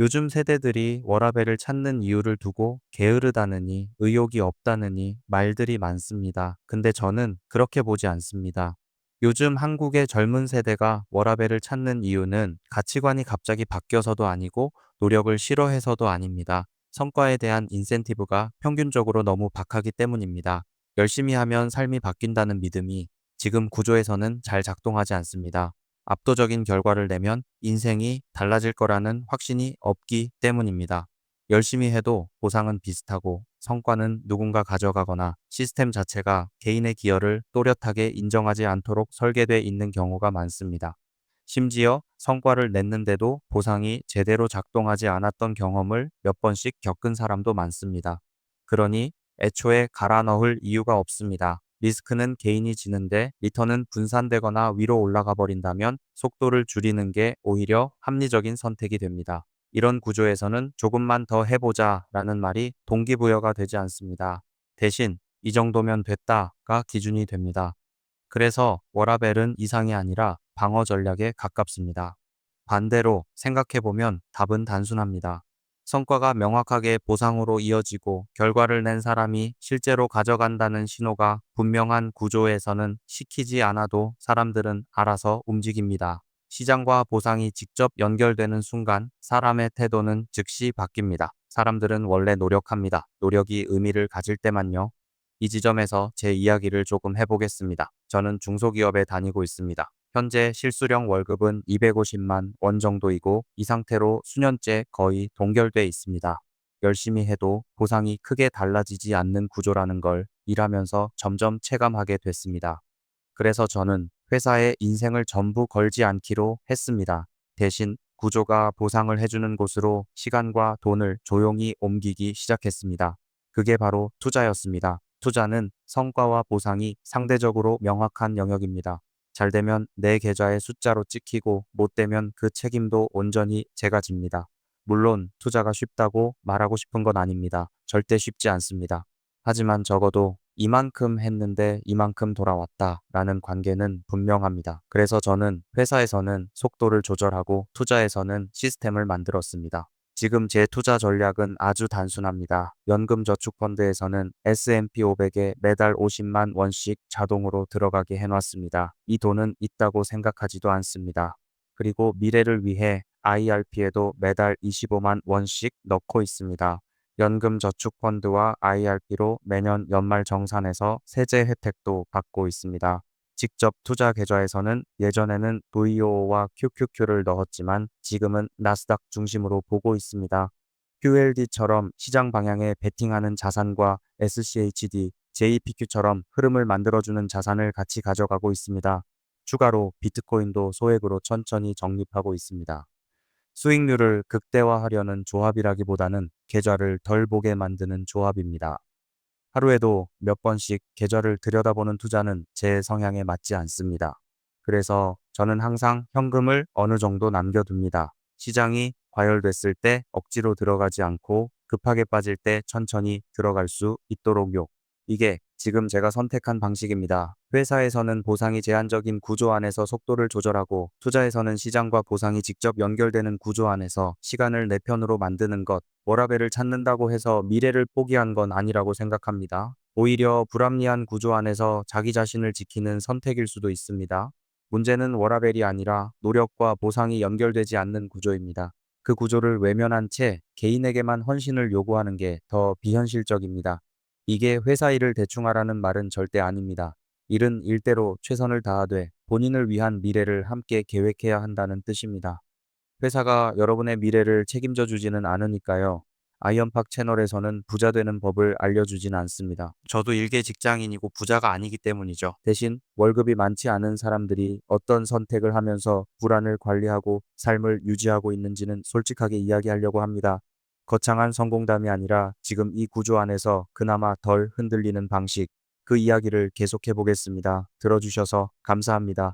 요즘 세대들이 워라밸을 찾는 이유를 두고 게으르다느니 의욕이 없다느니 말들이 많습니다. 근데 저는 그렇게 보지 않습니다. 요즘 한국의 젊은 세대가 워라밸을 찾는 이유는 가치관이 갑자기 바뀌어서도 아니고 노력을 싫어해서도 아닙니다. 성과에 대한 인센티브가 평균적으로 너무 박하기 때문입니다. 열심히 하면 삶이 바뀐다는 믿음이 지금 구조에서는 잘 작동하지 않습니다. 압도적인 결과를 내면 인생이 달라질 거라는 확신이 없기 때문입니다. 열심히 해도 보상은 비슷하고 성과는 누군가 가져가거나 시스템 자체가 개인의 기여를 또렷하게 인정하지 않도록 설계돼 있는 경우가 많습니다. 심지어 성과를 냈는데도 보상이 제대로 작동하지 않았던 경험을 몇 번씩 겪은 사람도 많습니다. 그러니 애초에 갈아 넣을 이유가 없습니다. 리스크는 개인이 지는데 리턴은 분산되거나 위로 올라가 버린다면 속도를 줄이는 게 오히려 합리적인 선택이 됩니다. 이런 구조에서는 조금만 더 해보자 라는 말이 동기부여가 되지 않습니다. 대신 이 정도면 됐다가 기준이 됩니다. 그래서 워라밸은 이상이 아니라 방어 전략에 가깝습니다. 반대로 생각해보면 답은 단순합니다. 성과가 명확하게 보상으로 이어지고 결과를 낸 사람이 실제로 가져간다는 신호가 분명한 구조에서는 시키지 않아도 사람들은 알아서 움직입니다. 시장과 보상이 직접 연결되는 순간 사람의 태도는 즉시 바뀝니다. 사람들은 원래 노력합니다. 노력이 의미를 가질 때만요. 이 지점에서 제 이야기를 조금 해보겠습니다. 저는 중소기업에 다니고 있습니다. 현재 실수령 월급은 250만 원 정도이고 이 상태로 수년째 거의 동결돼 있습니다. 열심히 해도 보상이 크게 달라지지 않는 구조라는 걸 일하면서 점점 체감하게 됐습니다. 그래서 저는 회사에 인생을 전부 걸지 않기로 했습니다. 대신 구조가 보상을 해주는 곳으로 시간과 돈을 조용히 옮기기 시작했습니다. 그게 바로 투자였습니다. 투자는 성과와 보상이 상대적으로 명확한 영역입니다. 잘 되면 내 계좌에 숫자로 찍히고 못 되면 그 책임도 온전히 제가 집니다. 물론 투자가 쉽다고 말하고 싶은 건 아닙니다. 절대 쉽지 않습니다. 하지만 적어도 이만큼 했는데 이만큼 돌아왔다 라는 관계는 분명합니다. 그래서 저는 회사에서는 속도를 조절하고 투자에서는 시스템을 만들었습니다. 지금 제 투자 전략은 아주 단순합니다. 연금저축펀드에서는 S&P 500에 매달 50만 원씩 자동으로 들어가게 해놨습니다. 이 돈은 있다고 생각하지도 않습니다. 그리고 미래를 위해 IRP에도 매달 25만 원씩 넣고 있습니다. 연금저축펀드와 IRP로 매년 연말 정산해서 세제 혜택도 받고 있습니다. 직접 투자 계좌에서는 예전에는 VOO와 QQQ를 넣었지만 지금은 나스닥 중심으로 보고 있습니다. QLD처럼 시장 방향에 베팅하는 자산과 SCHD, JPQ처럼 흐름을 만들어주는 자산을 같이 가져가고 있습니다. 추가로 비트코인도 소액으로 천천히 적립하고 있습니다. 수익률을 극대화하려는 조합이라기보다는 계좌를 덜 보게 만드는 조합입니다. 하루에도 몇 번씩 계좌를 들여다보는 투자는 제 성향에 맞지 않습니다. 그래서 저는 항상 현금을 어느 정도 남겨둡니다. 시장이 과열됐을 때 억지로 들어가지 않고 급하게 빠질 때 천천히 들어갈 수 있도록요. 이게 지금 제가 선택한 방식입니다. 회사에서는 보상이 제한적인 구조 안에서 속도를 조절하고 투자에서는 시장과 보상이 직접 연결되는 구조 안에서 시간을 내 편으로 만드는 것, 워라밸을 찾는다고 해서 미래를 포기한 건 아니라고 생각합니다. 오히려 불합리한 구조 안에서 자기 자신을 지키는 선택일 수도 있습니다. 문제는 워라밸이 아니라 노력과 보상이 연결되지 않는 구조입니다. 그 구조를 외면한 채 개인에게만 헌신을 요구하는 게 더 비현실적입니다. 이게 회사 일을 대충 하라는 말은 절대 아닙니다. 일은 일대로 최선을 다하되 본인을 위한 미래를 함께 계획해야 한다는 뜻입니다. 회사가 여러분의 미래를 책임져 주지는 않으니까요. 아이언팍 채널에서는 부자 되는 법을 알려주진 않습니다. 저도 일개 직장인이고 부자가 아니기 때문이죠. 대신 월급이 많지 않은 사람들이 어떤 선택을 하면서 불안을 관리하고 삶을 유지하고 있는지는 솔직하게 이야기하려고 합니다. 거창한 성공담이 아니라 지금 이 구조 안에서 그나마 덜 흔들리는 방식, 그 이야기를 계속해 보겠습니다. 들어주셔서 감사합니다.